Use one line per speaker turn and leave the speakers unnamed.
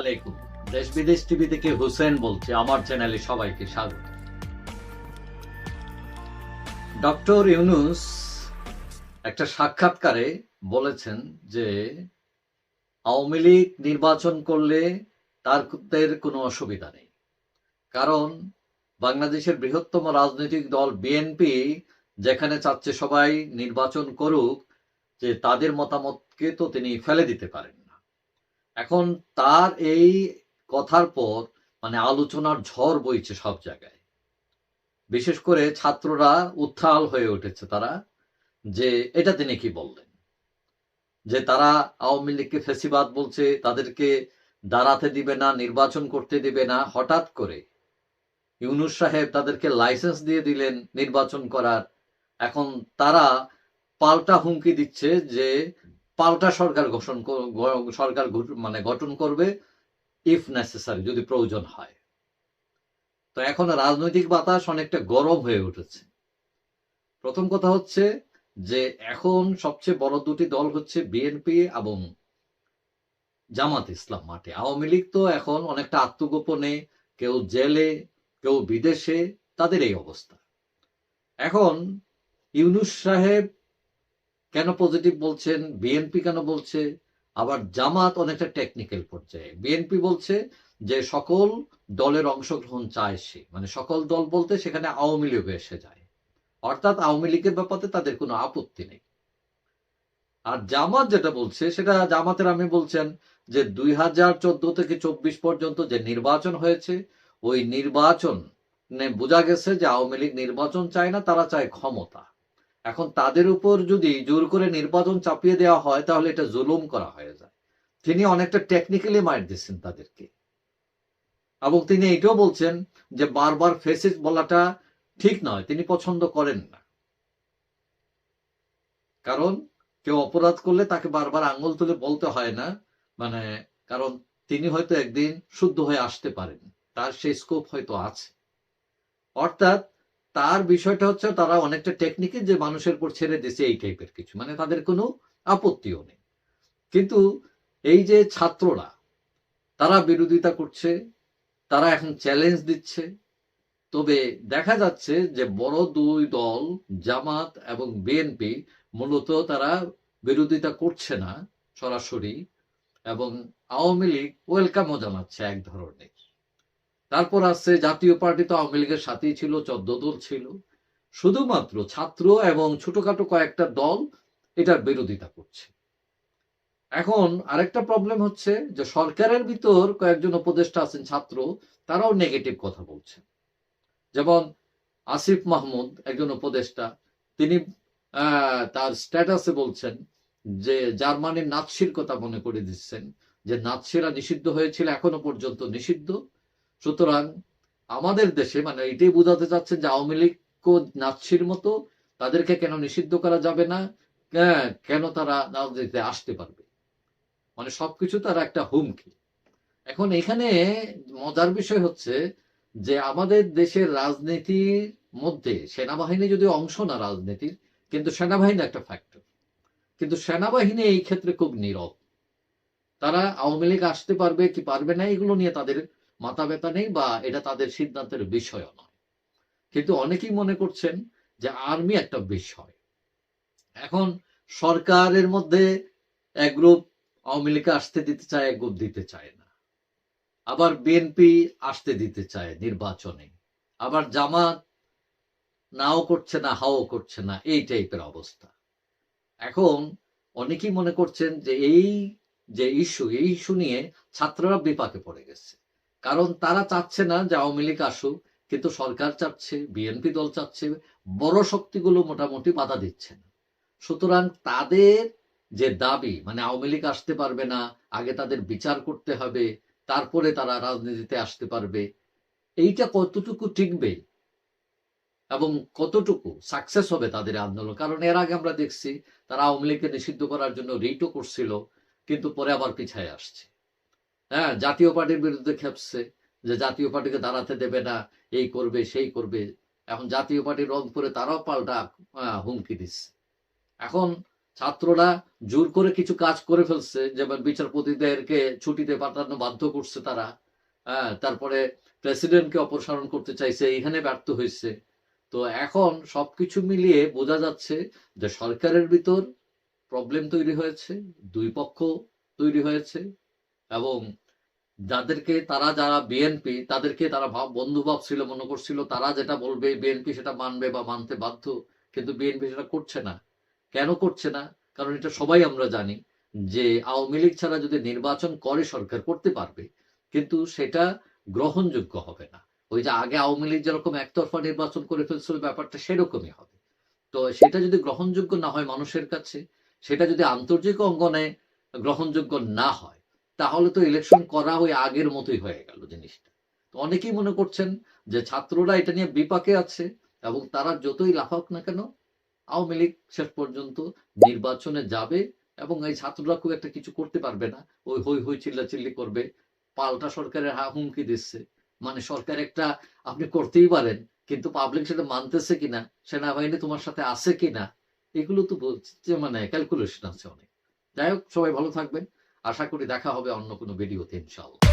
আলাইকুম। দেশ বিদেশ টিভি থেকে হুসেন বলছি, আমার চ্যানেলে সবাইকে স্বাগত। ডক্টর ইউনূস একটা সাক্ষাৎকারে বলেছেন যে আওয়ামী লীগ নির্বাচন করলে তাদের কোনো অসুবিধা নেই, কারণ বাংলাদেশের বৃহত্তম রাজনৈতিক দল বিএনপি যেখানে চাচ্ছে সবাই নির্বাচন করুক, যে তাদের মতামতকে তো তিনি ফেলে দিতে পারেন না। এখন তার এই কথার পর আলোচনার ঝড় বইছে সব জায়গায়। বিশেষ করে ছাত্ররা উত্তাল হয়ে উঠেছে, তারা যে এটা তিনি কি বললেন, যে তারা আওয়ামী লীগকে ফ্যাসিবাদ বলছে, তাদেরকে দাঁড়াতে দিবে না, নির্বাচন করতে দিবে না। হঠাৎ করে ইউনূস সাহেব তাদেরকে লাইসেন্স দিয়ে দিলেন নির্বাচন করার। এখন তারা পাল্টা হুমকি দিচ্ছে যে পাল্টা সরকার গঠন করবে ইফ নেসেসারি, যদি প্রয়োজন হয়। তো এখন রাজনৈতিক বাতাস অনেকটা গরম হয়ে উঠেছে। প্রথম কথা হচ্ছে যে এখন সবচেয়ে বড় দুটি দল হচ্ছে বিএনপি এবং জামাত ইসলাম মাঠে। আওয়ামী লীগ তো এখন অনেকটা আত্মগোপনে, কেউ জেলে, কেউ বিদেশে, তাদের এই অবস্থা। এখন ইউনূস সাহেব কেন পজিটিভ বলছেন, বিএনপি কেন বলছে, আবার জামাত অনেকটা টেকনিক্যাল পর্যায়ে। বিএনপি বলছে যে সকল দলের অংশগ্রহণ চায় সে, সকল দল বলতে সেখানে আওয়ামী লীগ এসে যায়, অর্থাৎ আওয়ামী লীগের ব্যাপারে তাদের কোনো আপত্তি নেই। আর জামাত যেটা বলছে, সেটা জামাতের আমি বলছেন যে 2014 থেকে 24 পর্যন্ত যে নির্বাচন হয়েছে, ওই নির্বাচন বোঝা গেছে যে আওয়ামী লীগ নির্বাচন চায় না, তারা চায় ক্ষমতা। এখন তাদের উপর যদি জোর করে নির্বাচন চাপিয়ে দেওয়া হয়, তাহলে এটা জুলুম করা হয়ে যায়। তিনি অনেকটা টেকনিক্যালি মার দিচ্ছেন তাদেরকে, এবং তিনি এটাও বলছেন যে বারবার ফেসিস্ট বলাটা ঠিক নয়, তিনি পছন্দ করেন না। কারণ কেউ অপরাধ করলে তাকে বারবার আঙ্গুল তুলে বলতে হয় না, মানে কারণ তিনি হয়তো একদিন শুদ্ধ হয়ে আসতে পারেন, তার সেই স্কোপ হয়তো আছে। অর্থাৎ তার বিষয়টা হচ্ছে তারা অনেকটা টেকনিকে যে মানুষের উপর ছেড়ে দিছে, এই টাইপের কিছু, তাদের কোনো আপত্তিও নেই। কিন্তু এই যে ছাত্ররা, তারা বিরোধিতা করছে, তারা এখন চ্যালেঞ্জ দিচ্ছে। তবে দেখা যাচ্ছে যে বড় দুই দল জামাত এবং বিএনপি মূলত তারা বিরোধিতা করছে না সরাসরি, এবং আওয়ামী লীগ ওয়েলকামও জানাচ্ছে এক ধরনের। তারপর আছে জাতীয় পার্টি, তো আওয়ামী লীগের সাথেই ছিল, 14 দল ছিল। শুধুমাত্র ছাত্র এবং ছোটখাটো কয়েকটা দল এটার বিরোধিতা করছে। এখন আরেকটা প্রবলেম হচ্ছে যে সরকারের ভিতর কয়েকজন উপদেষ্টা আছেন ছাত্র, তারাও নেগেটিভ কথা বলছেন। যেমন আসিফ মাহমুদ, একজন উপদেষ্টা, তিনি তার স্ট্যাটাসে বলছেন যে জার্মানির নাৎসির কথা মনে করে দিচ্ছেন, যে নাৎসিরা নিষিদ্ধ হয়েছিল, এখনো পর্যন্ত নিষিদ্ধ। সুতরাং আমাদের দেশে এটাই বোঝাতে চাচ্ছেন যে আওয়ামী লীগ নাৎসির মতো, তাদেরকে কেন নিষিদ্ধ করা যাবে না, কেন তারা রাজনীতিতে আসতে পারবে, সবকিছু তারা একটা হুমকি। এখন এখানে মজার বিষয় হচ্ছে যে আমাদের দেশের রাজনীতির মধ্যে সেনাবাহিনী যদি অংশ না রাজনীতির, কিন্তু সেনাবাহিনী একটা ফ্যাক্টর, কিন্তু সেনাবাহিনী এই ক্ষেত্রে খুব নীরব। তারা আওয়ামী লীগ আসতে পারবে কি পারবে না এগুলো নিয়ে তাদের মাথা ব্যথা নেই, বা এটা তাদের সিদ্ধান্তের বিষয়ও নয়। কিন্তু অনেকেই মনে করছেন যে আর্মি একটা বিষয়। এখন সরকারের মধ্যে এক গ্রুপ আওয়ামী লীগকে আসতে দিতে চায়, এক গ্রুপ দিতে চায় না। আবার বিএনপি আসতে দিতে চায় নির্বাচনে, আবার জামাত নাও করছে না, হাও করছে না, এই টাইপের অবস্থা। এখন অনেকেই মনে করছেন যে এই যে ইস্যু নিয়ে ছাত্ররা বিপাকে পড়ে গেছে। কারণ তারা চাচ্ছে না যে আওয়ামী লীগ আসুক, কিন্তু সরকার চাচ্ছে, বিএনপি দল চাচ্ছে, বড় শক্তিগুলো মোটামুটি বাধা দিচ্ছে না। সুতরাং তাদের যে দাবি, আওয়ামী লীগ আসতে পারবে না, আগে তাদের বিচার করতে হবে, তারপরে তারা রাজনীতিতে আসতে পারবে, এইটা কতটুকু টিকবে এবং কতটুকু সাকসেস হবে তাদের আন্দোলন। কারণ এর আগে আমরা দেখছি তারা আওয়ামী লীগকে নিষিদ্ধ করার জন্য রিটও করছিল, কিন্তু পরে আবার পিছায় আসছে। হ্যাঁ, জাতীয় পার্টির বিরুদ্ধে খেপছে যে জাতীয় পার্টিকে দাঁড়াতে দেবে না, এই করবে সেই করবে। এখন জাতীয় পার্টির রংপুরে তারাও পাল্টা হুমকি দিচ্ছে। এখন ছাত্ররা জোর করে কিছু কাজ করে ফেলছে, যেমন বিচারপতিদেরকে ছুটিতে পাঠানো বাধ্য করছে তারা, তারপরে প্রেসিডেন্টকে অপসারণ করতে চাইছে, এখানে ব্যর্থ হয়েছে। তো এখন সবকিছু মিলিয়ে বোঝা যাচ্ছে যে সরকারের ভিতর প্রবলেম তৈরি হয়েছে, দুই পক্ষ তৈরি হয়েছে, এবং যারা বিএনপি তাদেরকে তারা বন্ধু ভাবছিল, মনে করছিল তারা যেটা বলবে বিএনপি সেটা মানবে বা মানতে বাধ্য, কিন্তু বিএনপি সেটা করছে না। কেন করছে না? কারণ এটা সবাই আমরা জানি যে আওয়ামী লীগ ছাড়া যদি নির্বাচন করে সরকার করতে পারবে, কিন্তু সেটা গ্রহণযোগ্য হবে না। ওই যে আগে আওয়ামী লীগ যেরকম একতরফা নির্বাচন করে ফেলছিল, ব্যাপারটা সেরকমই হবে। তো সেটা যদি গ্রহণযোগ্য না হয় মানুষের কাছে, সেটা যদি আন্তর্জাতিক অঙ্গনে গ্রহণযোগ্য না হয়, তাহলে তো ইলেকশন করা ওই আগের মতোই হয়ে গেল জিনিসটা। তো অনেকেই মনে করছেন যে ছাত্ররা এটা নিয়ে বিপাকে আছে, এবং তারা যতই লাফাক না কেন আওয়ামী লীগ শেষ পর্যন্ত নির্বাচনে যাবে, এবং এই ছাত্ররা খুব একটা কিছু করতে পারবে না। ওই হই হই চিল্লাচিল্লি করবে, পাল্টা সরকারের হুমকি দিচ্ছে। মানে সরকার একটা আপনি করতেই পারেন, কিন্তু পাবলিক সেটা মানতেছে কিনা, সেনাবাহিনী তোমার সাথে আছে কিনা, এগুলো তো বলছে, মানে ক্যালকুলেশন আছে অনেক। যাই হোক, সবাই ভালো থাকবেন। আশা করি দেখা হবে অন্য কোনো ভিডিওতে ইনশাআল্লাহ।